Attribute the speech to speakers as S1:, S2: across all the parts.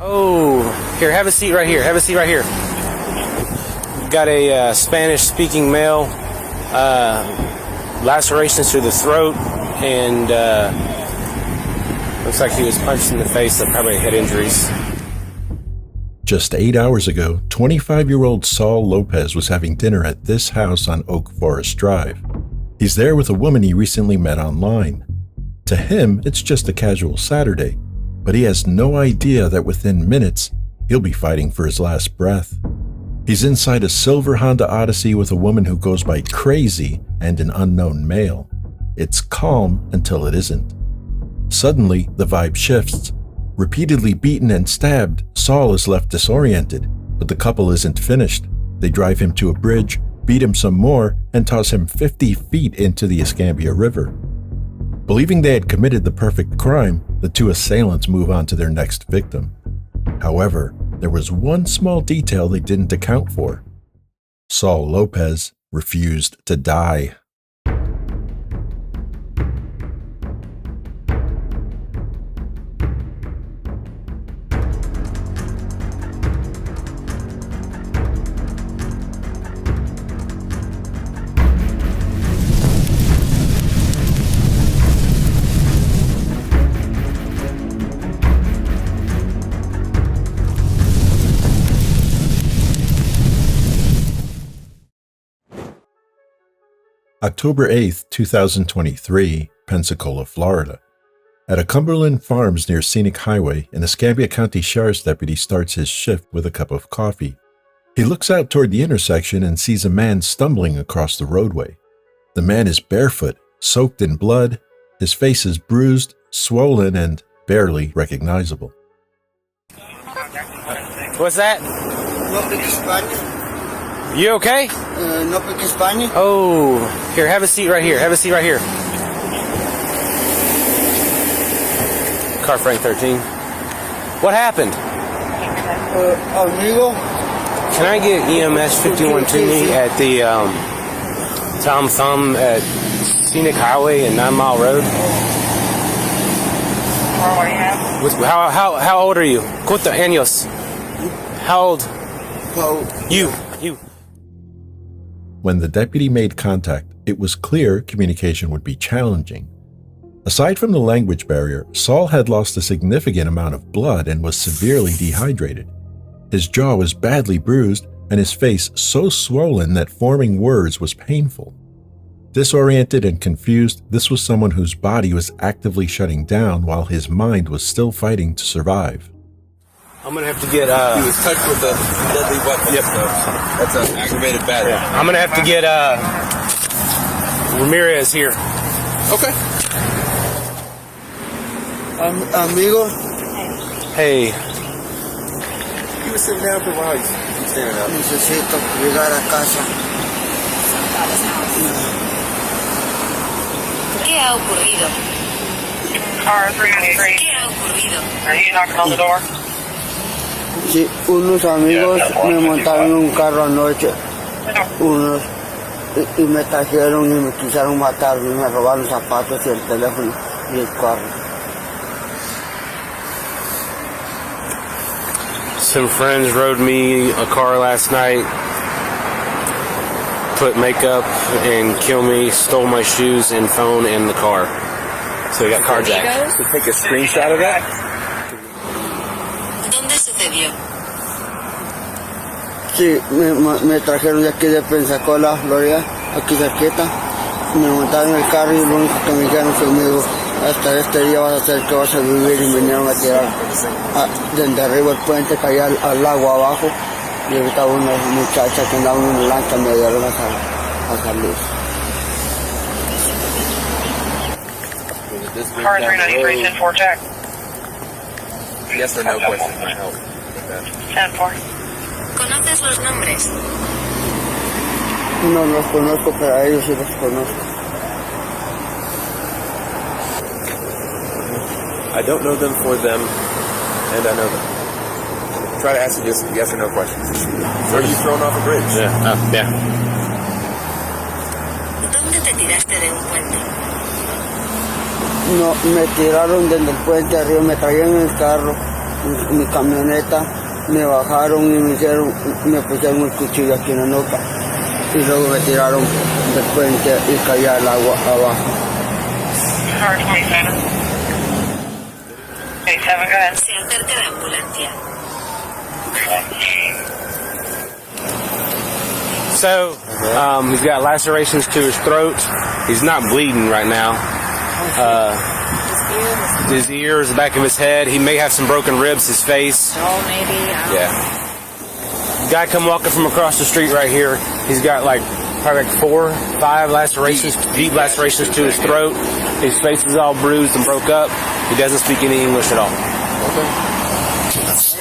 S1: Oh, here, have a seat right here. Have a seat right here. Got a Spanish-speaking male, lacerations through the throat, and looks like he was punched in the face, so probably head injuries.
S2: Just 8 hours ago, 25-year-old Saul Lopez was having dinner at this house on Oak Forest Drive. He's there with a woman he recently met online. To him, it's just a casual Saturday, but he has no idea that within minutes, he'll be fighting for his last breath. He's inside a silver Honda Odyssey with a woman who goes by Crazy and an unknown male. It's calm until it isn't. Suddenly, the vibe shifts. Repeatedly beaten and stabbed, Saul is left disoriented, but the couple isn't finished. They drive him to a bridge, beat him some more, and toss him 50 feet into the Escambia River. Believing they had committed the perfect crime, the two assailants move on to their next victim. However, there was one small detail they didn't account for. Saul Lopez refused to die. October 8th, 2023, Pensacola, Florida. At a Cumberland Farms near Scenic Highway, an Escambia County Sheriff's deputy starts his shift with a cup of coffee. He looks out toward the intersection and sees a man stumbling across the roadway. The man is barefoot, soaked in blood. His face is bruised, swollen, and barely recognizable.
S1: What's that?
S3: No speak Spanish.
S1: You okay?
S3: No speak Spanish.
S1: Oh, here, have a seat right here. Have a seat right here. Car Frank 13. What happened?
S3: Amigo.
S1: Can I get EMS 51 to me at the Tom Thumb at Scenic Highway and 9 Mile Road? How old are you? ¿Cuántos años? How old? You.
S2: When the deputy made contact, it was clear communication would be challenging. Aside from the language barrier, Saul had lost a significant amount of blood and was severely dehydrated. His jaw was badly bruised and his face so swollen that forming words was painful. Disoriented and confused, this was someone whose body was actively shutting down while his mind was still fighting to survive.
S1: I'm gonna have to get
S4: He was touched with a deadly weapon. Yep. So that's an aggravated battery.
S1: Yeah. I'm gonna have to get Ramirez here.
S4: Okay.
S3: Amigo.
S1: Hey.
S4: He was sitting down for a while. He's standing up.
S3: Necesito llegar a casa.
S5: ¿Qué ha ocurrido?
S6: Car 393.
S5: ¿Qué ha ocurrido?
S6: Are you knocking on the door?
S3: Sí, unos amigos me montaron en un carro anoche. Unos. Y me trajeron y me quisieron matar. Y me robaron zapatos y el teléfono y el carro.
S1: Some friends rode me a car last night, put makeup and killed me, stole my shoes and phone and the car. So we got carjacked.
S4: So take a screenshot of that.
S5: ¿Dónde sucedió?
S3: Sí, me trajeron de aquí de Pensacola, Florida, aquí cerquita. Me montaron en el carro y lo único que me dijeron conmigo, hasta este día vas a hacer que vas a vivir, y me vinieron a tirar desde arriba el puente, caía al lago abajo y ahorita una muchacha que andaba en una lancha me dieron a salir.
S6: Car 393, 10-4 check.
S4: Yes or no question. Can I help?
S6: 10-4.
S5: ¿Conoces los nombres?
S3: No los conozco, pero a ellos sí los conozco.
S4: I don't know them for them, and I know them. Try to ask just yes or no questions. Were you thrown off a bridge?
S1: Yeah.
S5: ¿Dónde te tiraste de un puente?
S3: No, me tiraron desde el puente arriba, me traían en el carro mi camioneta, me bajaron y me pusieron el cuchillo aquí en la nuca y luego me tiraron del puente y caí al agua abajo.
S6: Car 27. 27, go ahead.
S5: Se acerca la ambulancia.
S1: So, he's got lacerations to his throat. He's not bleeding right now. His ears, the back of his head. He may have some broken ribs, his face.
S5: Oh, maybe.
S1: Yeah. Guy come walking from across the street right here. He's got probably 4, 5 lacerations, deep lacerations to his throat. His face is all bruised and broke up. He doesn't speak any English at all.
S7: We're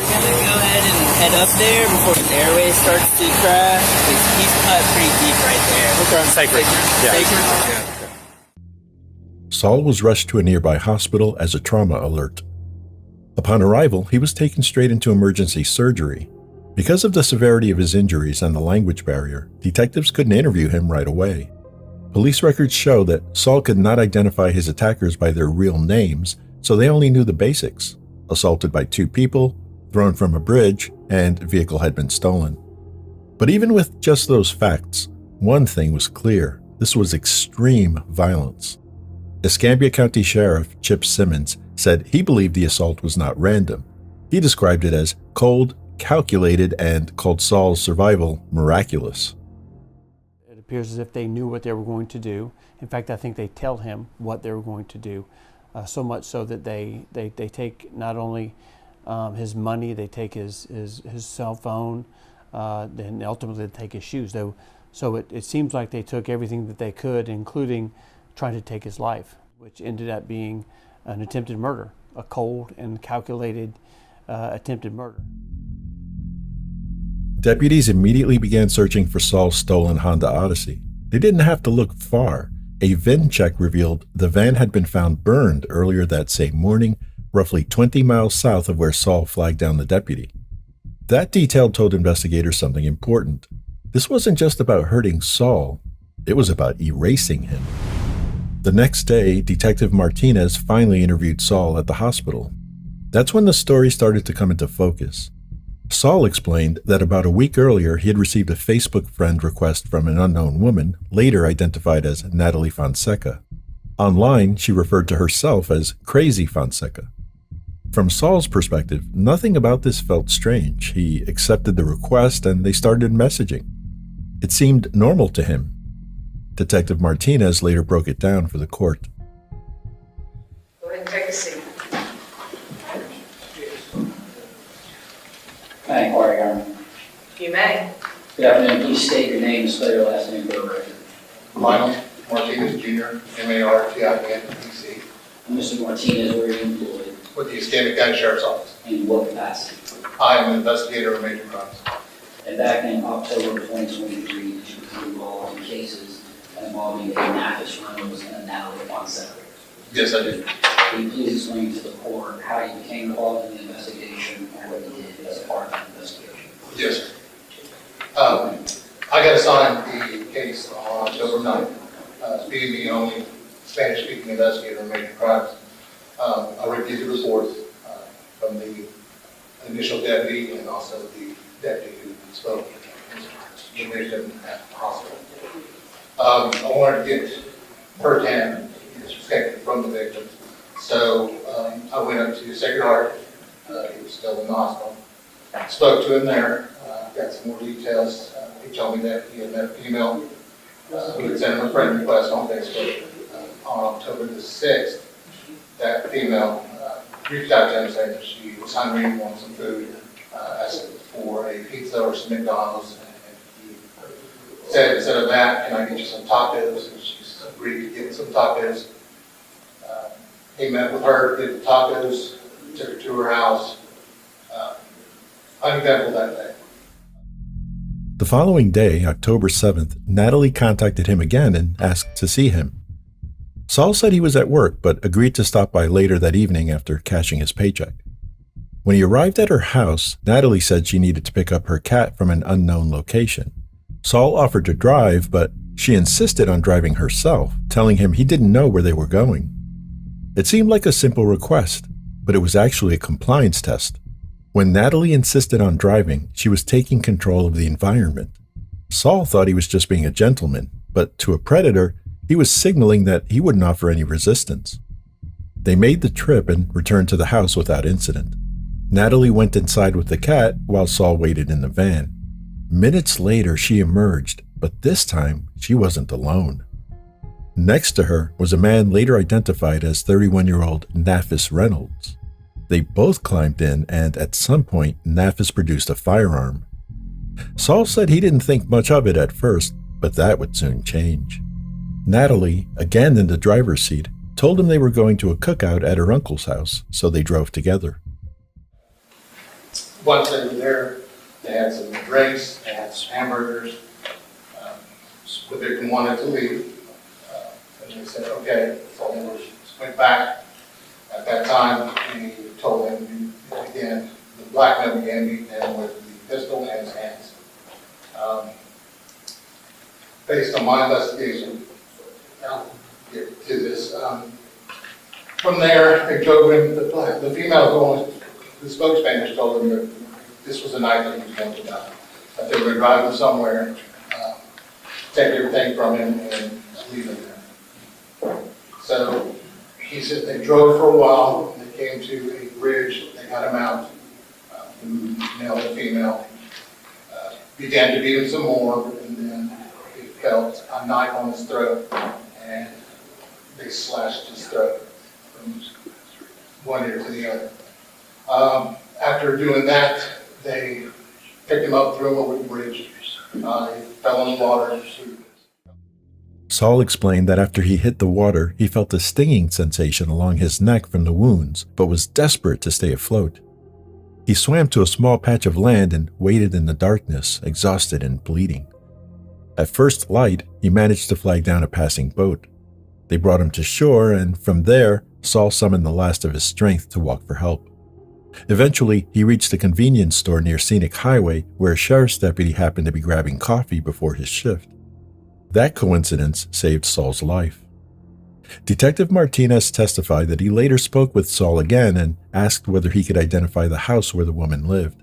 S7: gonna go ahead and head up there before his airway starts to crash. He's cut pretty deep right there.
S1: Okay. Sacred. Yeah.
S7: Sacred?
S2: Saul was rushed to a nearby hospital as a trauma alert. Upon arrival, he was taken straight into emergency surgery. Because of the severity of his injuries and the language barrier, detectives couldn't interview him right away. Police records show that Saul could not identify his attackers by their real names, so they only knew the basics: assaulted by 2 people, thrown from a bridge, and vehicle had been stolen. But even with just those facts, one thing was clear: this was extreme violence. Escambia County Sheriff Chip Simmons said he believed the assault was not random. He described it as cold, calculated, and called Saul's survival miraculous.
S8: It appears as if they knew what they were going to do. In fact, I think they tell him what they were going to do, so much so that they take not only his money, they take his cell phone, then ultimately they take his shoes. So it seems like they took everything that they could, including trying to take his life, which ended up being an attempted murder, a cold and calculated attempted murder.
S2: Deputies immediately began searching for Saul's stolen Honda Odyssey. They didn't have to look far. A VIN check revealed the van had been found burned earlier that same morning, roughly 20 miles south of where Saul flagged down the deputy. That detail told investigators something important. This wasn't just about hurting Saul, it was about erasing him. The next day, Detective Martinez finally interviewed Saul at the hospital. That's when the story started to come into focus. Saul explained that about a week earlier he had received a Facebook friend request from an unknown woman, later identified as Natalie Fonseca. Online, she referred to herself as Crazy Fonseca. From Saul's perspective, nothing about this felt strange. He accepted the request and they started messaging. It seemed normal to him. Detective Martinez later broke it down for the court.
S6: Go ahead and take a seat.
S9: Hi, how are you, Armin?
S6: You may.
S9: Good afternoon. Please state your name and spell your last name for the record.
S10: Lionel Martinez Jr., Martinez.
S9: And Mr. Martinez, where are you employed?
S10: With the Escambia County Sheriff's Office.
S9: In what capacity?
S10: I am an investigator of major crimes.
S9: And back in October 2023, did you become involved in cases involving a Mathis Reynolds and a Natalie Fonseca?
S10: Yes, I did.
S9: Can you please explain to the court how you became involved in the investigation and what you did as a part of the investigation?
S10: Yes, sir. I got assigned the case on October 9th. Being the only Spanish-speaking investigator of major crimes, I reviewed the reports from the initial deputy and also the deputy who spoke the victim at the hospital. I wanted to get firsthand perspective from the victim, so I went up to Sacred Heart. He was still in the hospital. Spoke to him there, got some more details. He told me that he had met a female who had sent him a friend request on Facebook on October the 6th. That female reached out to him saying that she was hungry and wanted some food, asked for a pizza or some McDonald's. And he said, instead of that, can I get you some tacos? And she agreed to give him some tacos. He met with her, did the tacos, took her to her house. Uneventful that day.
S2: The following day, October 7th, Natalie contacted him again and asked to see him. Saul said he was at work, but agreed to stop by later that evening after cashing his paycheck. When he arrived at her house, Natalie said she needed to pick up her cat from an unknown location. Saul offered to drive, but she insisted on driving herself, telling him he didn't know where they were going. It seemed like a simple request, but it was actually a compliance test. When Natalie insisted on driving, she was taking control of the environment. Saul thought he was just being a gentleman, but to a predator, he was signaling that he wouldn't offer any resistance. They made the trip and returned to the house without incident. Natalie went inside with the cat while Saul waited in the van. Minutes later, she emerged, but this time she wasn't alone. Next to her was a man later identified as 31-year-old Nafis Reynolds. They both climbed in, and at some point, Nafis produced a firearm. Saul said he didn't think much of it at first, but that would soon change. Natalie, again in the driver's seat, told him they were going to a cookout at her uncle's house, so they drove together.
S10: Once they were there, they had some drinks, they had some hamburgers. The victim wanted to leave, and they said, okay. So they went back. At that time, he told him again, the black man began beating him with the pistol in his hands. Based on my investigation, I'll get to this. From there, they drove him, the female going, the spokesman told him that this was the night that he was going to die. That they were going to drive him somewhere, take everything from him, and leave him there. So he said they drove for a while, and they came to a bridge, they got him out, the male and female, began to beat him some more, and then he felt a knife on his throat, and they slashed his throat from one ear to the other. After doing that, they picked him up, threw him over the bridge. He fell in the water.
S2: Saul explained that after he hit the water, he felt a stinging sensation along his neck from the wounds, but was desperate to stay afloat. He swam to a small patch of land and waited in the darkness, exhausted and bleeding. At first light, he managed to flag down a passing boat. They brought him to shore, and from there, Saul summoned the last of his strength to walk for help. Eventually, he reached a convenience store near Scenic Highway where a sheriff's deputy happened to be grabbing coffee before his shift. That coincidence saved Saul's life. Detective Martinez testified that he later spoke with Saul again and asked whether he could identify the house where the woman lived.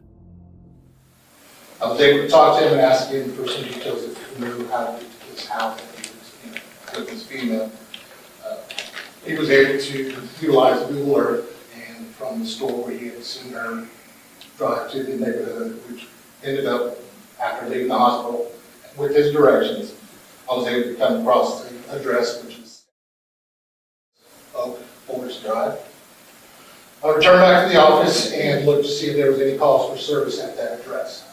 S10: I was able to talk to him and ask him for some details if he knew how to get to this house with this female. He was able to utilize Google Earth, and from the store where he had seen her drive to the neighborhood, which ended up, after leaving the hospital, with his directions, I was able to come across the address, which is Forest Drive. I returned back to the office and looked to see if there was any calls for service at that address.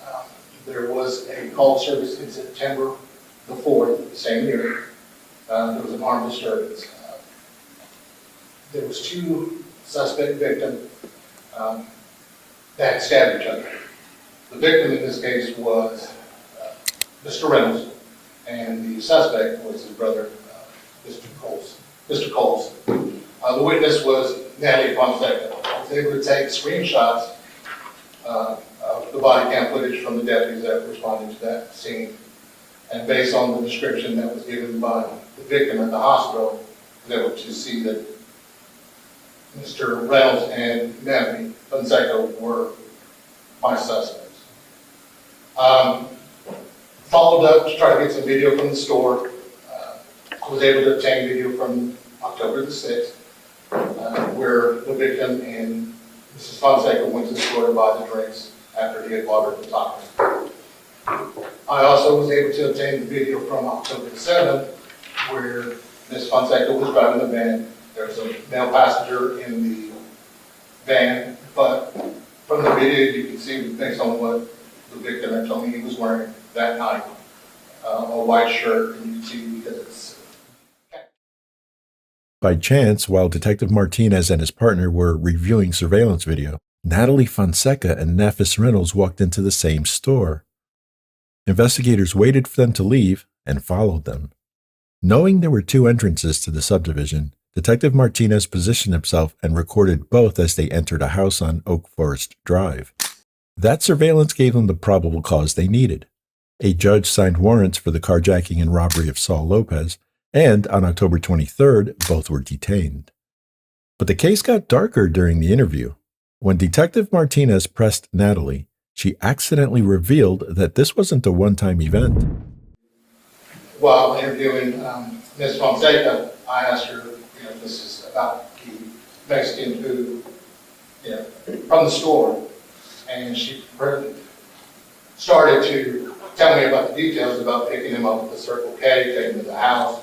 S10: There was a call service in September the 4th, the same year. There was an armed disturbance. There was two suspect victims that stabbed each other. The victim in this case was Mr. Reynolds, and the suspect was his brother, Mr. Coles. The witness was Natalie Fonseca. I was able to take screenshots of the body cam footage from the deputies that responded to that scene. And based on the description that was given by the victim at the hospital, I was able to see that Mr. Reynolds and Natalie Fonseca were my suspects. Followed up to try to get some video from the store. Was able to obtain video from October the 6th, where the victim and Mrs. Fonseca went to the store to buy the drinks after he had bought her the tacos. I also was able to obtain the video from October the 7th, where Ms. Fonseca was driving the van. There was a male passenger in the van, but from the video you can see, based on what the victim had told me he was wearing that night, a white shirt, and you can see because it's...
S2: By chance, while Detective Martinez and his partner were reviewing surveillance video, Natalie Fonseca and Nafis Reynolds walked into the same store. Investigators waited for them to leave and followed them. Knowing there were two entrances to the subdivision, Detective Martinez positioned himself and recorded both as they entered a house on Oak Forest Drive. That surveillance gave them the probable cause they needed. A judge signed warrants for the carjacking and robbery of Saul Lopez, and on October 23rd, both were detained. But the case got darker during the interview. When Detective Martinez pressed Natalie, she accidentally revealed that this wasn't a one-time event.
S10: While interviewing Ms. Fonseca, I asked her, this is about the Mexican food, from the store, and she started to tell me about the details about picking him up at the Circle K, taking him to the house,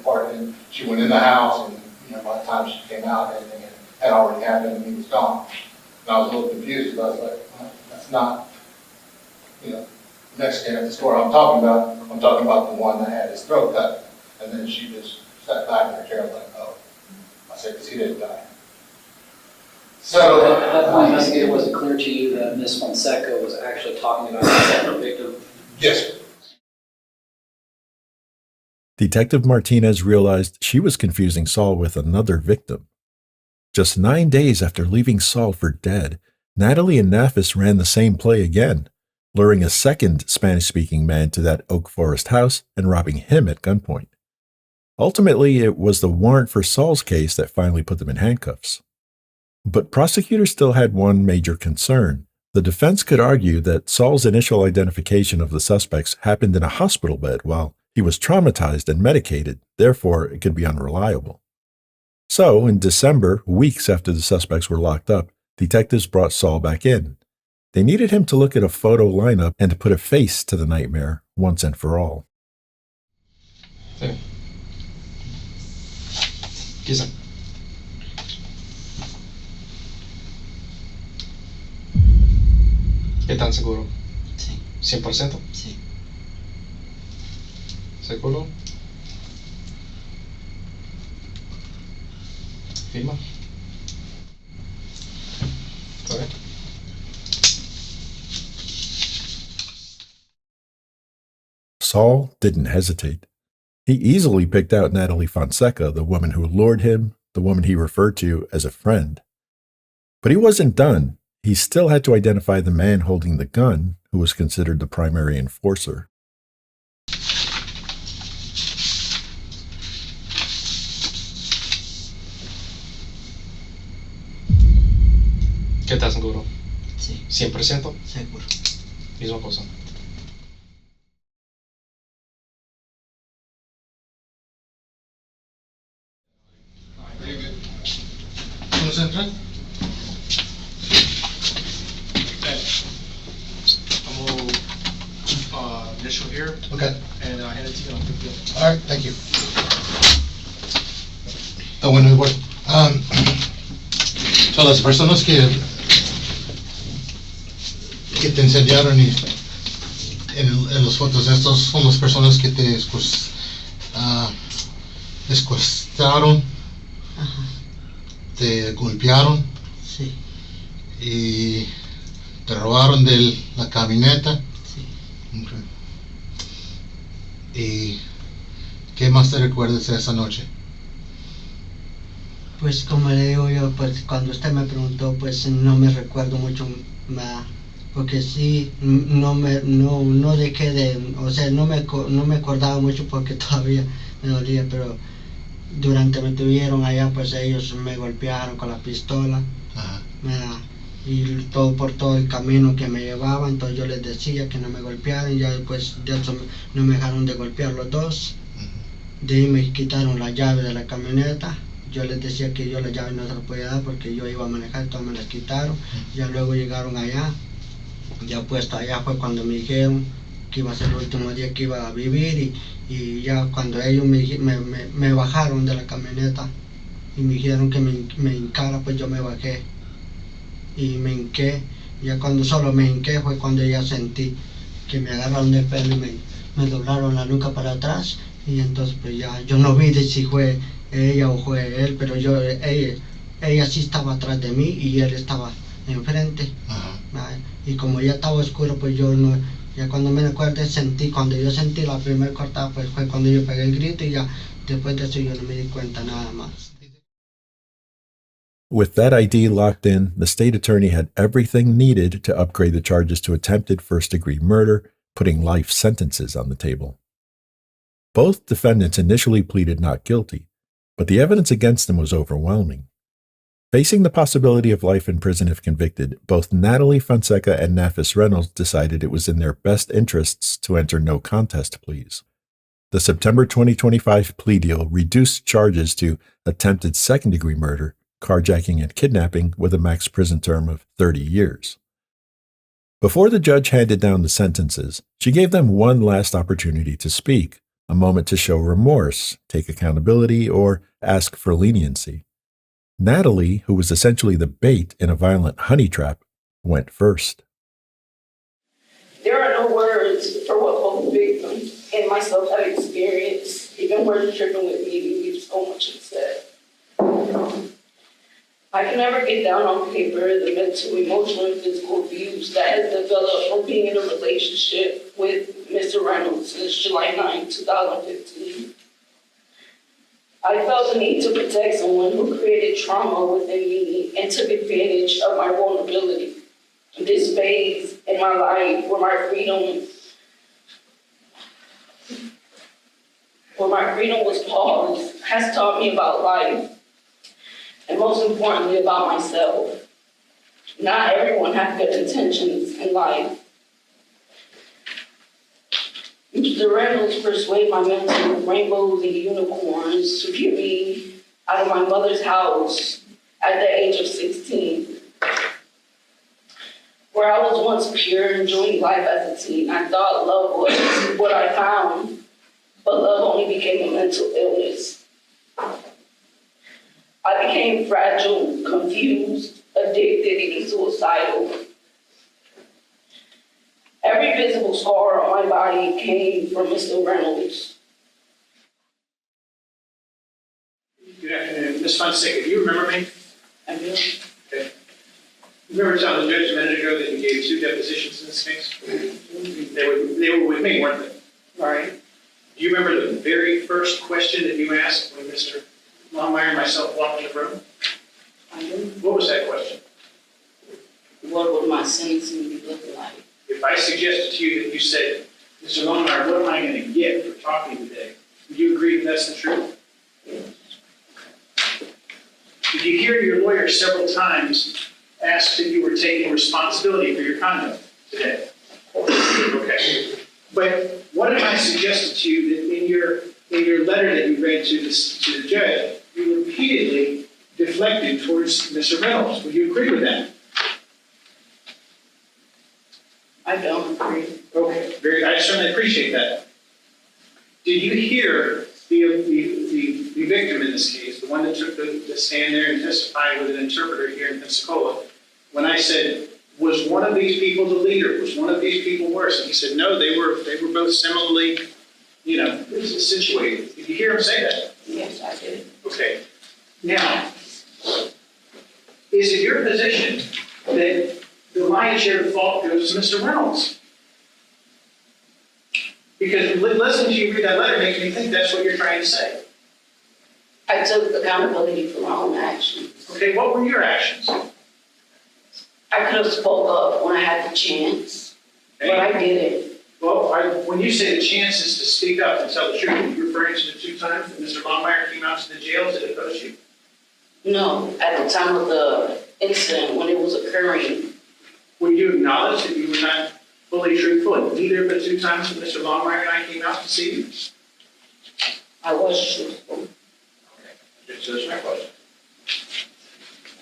S10: parking. She went in the house, and by the time she came out, everything had already happened, and he was gone. And I was a little confused. I was like, that's not, Mexican at the store I'm talking about. I'm talking about the one that had his throat cut. And then she just sat back in her chair and was like, oh. I said, because he didn't die. So
S9: at that point, investigator, was it clear to you that Ms. Fonseca was actually talking about a separate victim?
S10: Yes.
S2: Detective Martinez realized she was confusing Saul with another victim. Just 9 days after leaving Saul for dead, Natalie and Nafis ran the same play again, luring a second Spanish-speaking man to that Oak Forest house and robbing him at gunpoint. Ultimately, it was the warrant for Saul's case that finally put them in handcuffs. But prosecutors still had one major concern. The defense could argue that Saul's initial identification of the suspects happened in a hospital bed while he was traumatized and medicated, therefore it could be unreliable. So, in December, weeks after the suspects were locked up, detectives brought Saul back in. They needed him to look at a photo lineup and to put a face to the nightmare once and for all.
S11: Sí. Quizá. ¿Qué tan seguro?
S7: Sí.
S11: 100%?
S7: Sí.
S11: ¿Seguro? Firma. ¿Está bien?
S2: Saul didn't hesitate. He easily picked out Natalie Fonseca, the woman who lured him, the woman he referred to as a friend. But he wasn't done. He still had to identify the man holding the gun, who was considered the primary enforcer.
S11: ¿Qué estás seguro?
S7: Sí.
S11: 100%?
S7: Seguro.
S11: Misma cosa.
S10: ¿Vamos a entrar?
S11: Initial here.
S10: Okay.
S11: And hand it to you on the
S10: All right, thank you. Bueno, igual. So las personas que te enseñaron en las fotos, estos son las personas que te secuestraron, te golpearon,
S3: Sí,
S10: y te robaron de la camioneta.
S3: sí.
S10: Okay. ¿Y qué más te recuerdas de esa noche?
S3: Pues como le digo yo, pues cuando usted me preguntó, pues no me recuerdo mucho, porque sí, no dejé de, o sea, no me acordaba mucho porque todavía me dolía, pero durante me tuvieron allá, pues ellos me golpearon con la pistola.
S10: Ajá.
S3: Y todo por todo el camino que me llevaban, entonces yo les decía que no me golpearan, ya después de eso no me dejaron de golpear los dos. De ahí me quitaron la llave de la camioneta, yo les decía que yo la llave no se la podía dar porque yo iba a manejar, entonces me las quitaron. Ya luego llegaron allá, ya puesto allá fue cuando me dijeron que iba a ser el último día que iba a vivir, y ya cuando ellos me bajaron de la camioneta y me dijeron que me hincara, pues yo me bajé y me hinqué. Ya cuando solo me hinqué fue cuando ya sentí que me agarraron del pelo y me doblaron la nuca para atrás, y entonces pues ya yo no vi de si fue ella o fue él, pero ella sí estaba atrás de mí y él estaba enfrente. Y como ya estaba oscuro, pues yo no, ya cuando me recuerdo cuando yo sentí la primera cortada, pues fue cuando yo pegué el grito, y ya después de eso yo no me di cuenta nada más.
S2: With that ID locked in, the state attorney had everything needed to upgrade the charges to attempted first-degree murder, putting life sentences on the table. Both defendants initially pleaded not guilty, but the evidence against them was overwhelming. Facing the possibility of life in prison if convicted, both Natalie Fonseca and Nafis Reynolds decided it was in their best interests to enter no contest pleas. The September 2025 plea deal reduced charges to attempted second-degree murder, carjacking, and kidnapping with a max prison term of 30 years. Before the judge handed down the sentences, she gave them one last opportunity to speak, a moment to show remorse, take accountability, or ask for leniency. Natalie, who was essentially the bait in a violent honey trap, went first.
S12: There are no words for what both the victim and myself have experienced. Even words tripping with me leave so much unsaid. I can never get down on paper the mental, emotional, and physical abuse that has developed from being in a relationship with Mr. Reynolds since July 9, 2015. I felt the need to protect someone who created trauma within me and took advantage of my vulnerability. This phase in my life where my freedom was paused has taught me about life, and most importantly about myself. Not everyone has good intentions in life. Mr. Reynolds persuaded my mentor with rainbows and unicorns to get me out of my mother's house at the age of 16. Where I was once pure, enjoying life as a teen, I thought love was what I found, but love only became a mental illness. I became fragile, confused, addicted, even suicidal. Every visible scar on my body came from Mr. Reynolds.
S13: Good afternoon. Ms. Fonseca, do you remember me?
S12: I do.
S13: Okay. You remember telling the judge a minute ago that you gave 2 depositions in this case? They were with me, weren't they?
S12: Right.
S13: Do you remember the very first question that you asked when Mr. Longmire and myself walked in the room?
S12: I do.
S13: What was that question?
S12: What would my sentencing be looking like?
S13: If I suggested to you that you said, Mr. Longmire, what am I going to get for talking today? Would you agree that that's the truth?
S12: Yes.
S13: Did you hear your lawyer several times ask if you were taking responsibility for your conduct today? Okay. But what if I suggested to you that in your letter that you read to the judge, you repeatedly deflected towards Mr. Reynolds? Would you agree with that?
S12: I don't agree.
S13: Okay, I certainly appreciate that. Did you hear the victim in this case, the one that took the stand there and testified with an interpreter here in Pensacola, when I said, was one of these people the leader? Was one of these people worse? And he said, no, they were both similarly, situated. Did you hear him say that?
S12: Yes, I did.
S13: Okay. Now, is it your position that the lion's share of the fault goes to Mr. Reynolds? Because listening to you read that letter makes me think that's what you're trying to say.
S12: I took accountability for my own actions.
S13: Okay, what were your actions?
S12: I could have spoke up when I had the chance, but I didn't.
S13: Well, when you say the chance is to speak up and tell the truth, are you referring to the 2 times that Mr. Longmire came out to the jail to depose you?
S12: No, at the time of the incident, when it was occurring.
S13: Would you acknowledge that you were not fully truthful at either of the 2 times that Mr. Longmire and I came out to see you?
S12: I was truthful.
S13: Okay, so that's my question.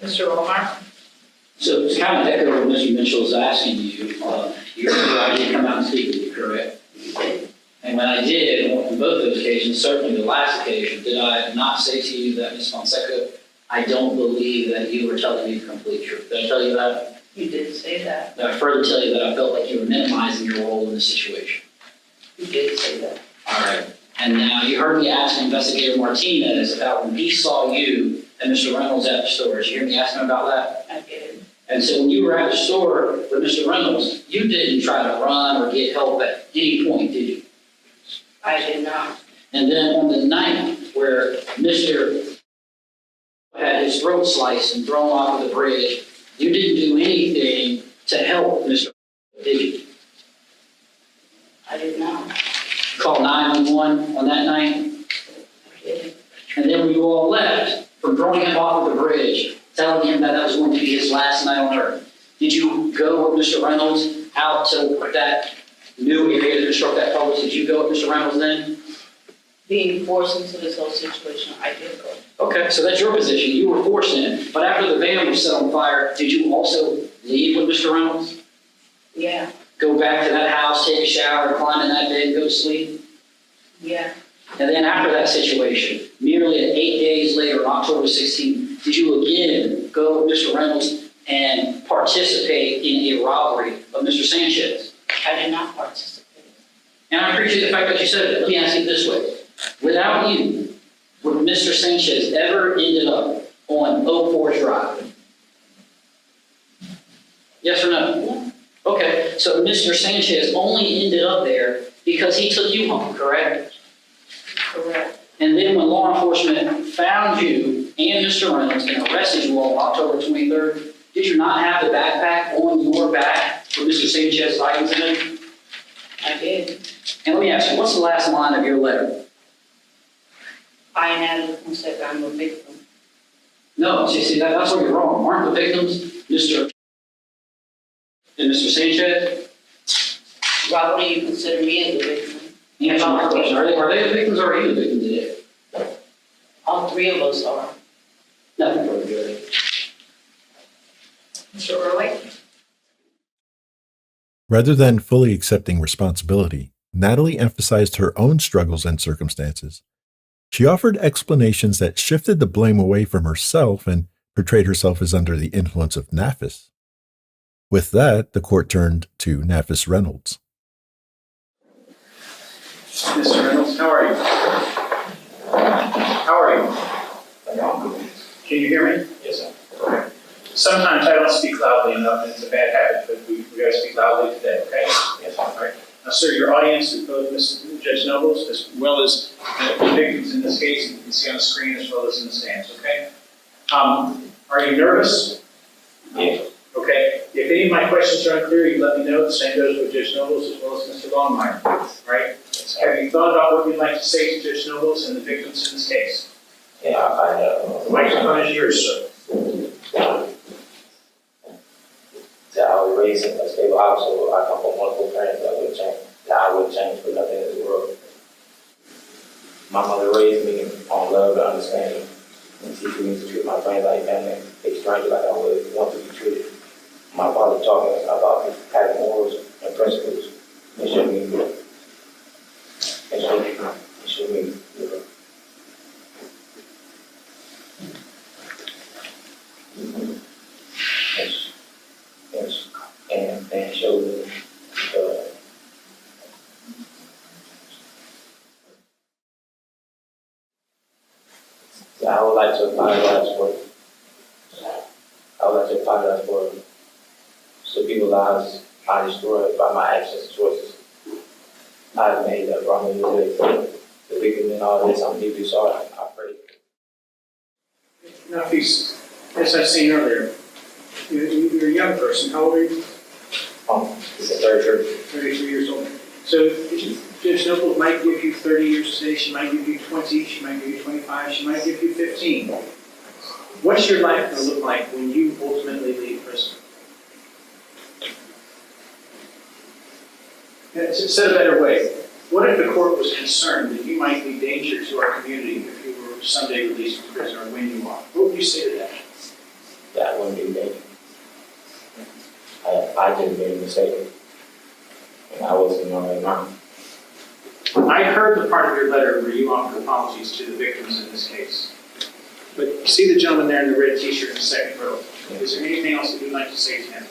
S6: Mr. Longmire?
S9: So to kind of echo what Mr. Mitchell is asking you, you remember I did come out and speak with you, correct? And when I did, on both those occasions, certainly the last occasion, did I not say to you that, Ms. Fonseca, I don't believe that you were telling me the complete truth? Did I tell you that?
S12: You did say that.
S9: Did I further tell you that I felt like you were minimizing your role in the situation?
S12: You did say that.
S9: All right. And now you heard me ask Investigator Martinez about when he saw you and Mr. Reynolds at the store. Did you hear me ask him about that?
S12: I did.
S9: And so when you were at the store with Mr. Reynolds, you didn't try to run or get help at any point, did you?
S12: I did not.
S9: And then on the night where Mr. had his throat sliced and thrown off of the bridge, you didn't do anything to help Mr. Did you?
S12: I did not.
S9: Call 911 on that night?
S12: I did.
S9: And then when you all left from throwing him off of the bridge, telling him go with Mr. Reynolds out to that new area to construct that public? Did you go with Mr. Reynolds then?
S12: Being forced into this whole situation, I did go.
S9: Okay, so that's your position. You were forced in. But after the van was set on fire, did you also leave with Mr. Reynolds?
S12: Yeah,
S9: Go back to that house, take a shower, climb in that bed, go to sleep?
S12: yeah.
S9: And then after that situation, nearly 8 days later, on October 16th, did you again go with Mr. Reynolds and participate in a robbery of Mr. Sanchez?
S12: I did not participate.
S9: And I appreciate the fact that you said that. Let me ask you this way. Without you, would Mr. Sanchez ever ended up on Oak Forest Drive? Yes or no? Okay, so Mr. Sanchez only ended up there because he took you home, correct?
S12: Correct.
S9: And then when law enforcement found you and Mr. Reynolds and arrested you on October 23rd, did you not have the backpack on your back with Mr. Sanchez's items in it?
S12: I did.
S9: And let me ask you, what's the last line of your letter?
S12: I and Adam said I'm a victim.
S9: No, see, that's where you're wrong. Aren't the victims Mr. and Mr. Sanchez?
S12: Why would you consider me as a victim?
S9: Answer my question. Are they the victims or are you the victim today?
S12: All three of us are.
S9: Nothing further good.
S6: Mr. Early?
S2: Rather than fully accepting responsibility, Natalie emphasized her own struggles and circumstances. She offered explanations that shifted the blame away from herself and portrayed herself as under the influence of Nafis. With that, the court turned to Nafis Reynolds.
S13: Mr. Reynolds, how are you? How are you? Can you hear me?
S14: Yes, sir.
S13: Okay. Sometimes I don't speak loudly enough, and it's a bad habit, but we got to speak loudly today, okay?
S14: Yes, sir.
S13: All right. Now, sir, your audience is both Judge Nobles as well as the victims in this case, you can see on the screen as well as in the stands, okay? Are you nervous?
S14: Yes.
S13: Okay. If any of my questions are unclear, you let me know. The same goes with Judge Nobles as well as Mr. Longmire, right? Have you thought about what you'd like to say to Judge Nobles and the victims in this case?
S14: Yeah, I have.
S13: The microphone is yours, sir.
S14: I was raised in a stable household. I come from wonderful parents that would change. That I would change for nothing in this world. My mother raised me on love and understanding, and teaching me to treat my friends like family, a stranger like I would want to be treated. My father taught me about having morals and principles, and showed me, and showed me I would like to apologize for some people's lives I destroyed by my actions and choices I've made that brought me to the victim in all this. I'm deeply sorry. I pray.
S13: Now, as I seen earlier, you're a young person. How old are you?
S14: It's a 33.
S13: 33 years old. So Judge Noble might give you 30 years today. She might give you 20. She might give you 25. She might give you 15. What's your life going to look like when you ultimately leave prison? Said a better way, what if the court was concerned that you might be a danger to our community if you were someday released from prison, or when you are? What would you say to that?
S14: Yeah, I wouldn't be danger. I didn't make a mistake. And I wasn't on my mind.
S13: I heard the part of your letter where you offered apologies to the victims in this case. But you see the gentleman there in the red t-shirt in the second row. Is there anything else that you'd like to say to him?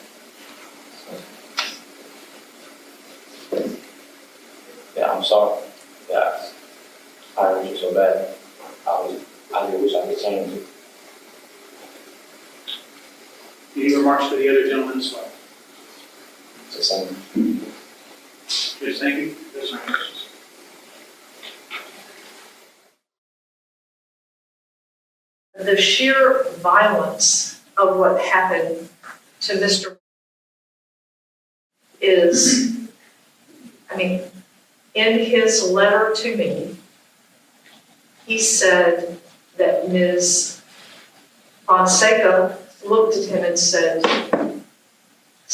S14: Yeah, I'm sorry. Yeah, I hurt you so bad. I really wish I could change it.
S13: Any remarks for the other gentleman as well?
S14: It's the same.
S13: Yes, thank you. Those are my questions.
S6: The sheer violence of what happened to Mr. is, in his letter to me, he said that Ms. Fonseca looked at him and said,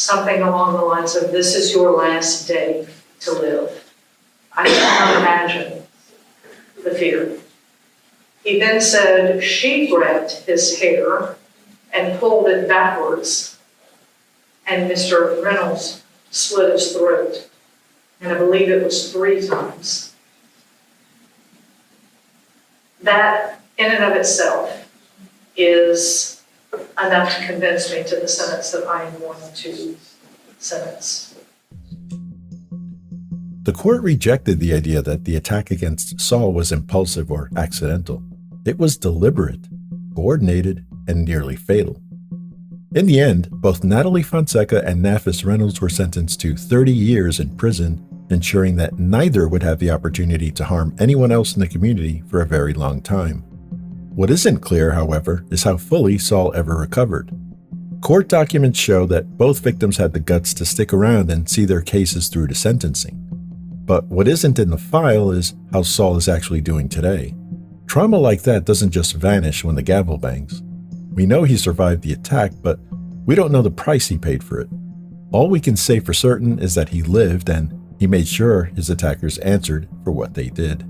S6: something along the lines of, "This is your last day to live." I cannot imagine the fear. He then said she grabbed his hair and pulled it backwards, and Mr. Reynolds slit his throat. And I believe it was 3 times. That, in and of itself, is enough to convince me to the sentence that I am going to sentence.
S2: The court rejected the idea that the attack against Saul was impulsive or accidental. It was deliberate, coordinated, and nearly fatal. In the end, both Natalie Fonseca and Nafis Reynolds were sentenced to 30 years in prison, ensuring that neither would have the opportunity to harm anyone else in the community for a very long time. What isn't clear, however, is how fully Saul ever recovered. Court documents show that both victims had the guts to stick around and see their cases through to sentencing. But what isn't in the file is how Saul is actually doing today. Trauma like that doesn't just vanish when the gavel bangs. We know he survived the attack, but we don't know the price he paid for it. All we can say for certain is that he lived and he made sure his attackers answered for what they did.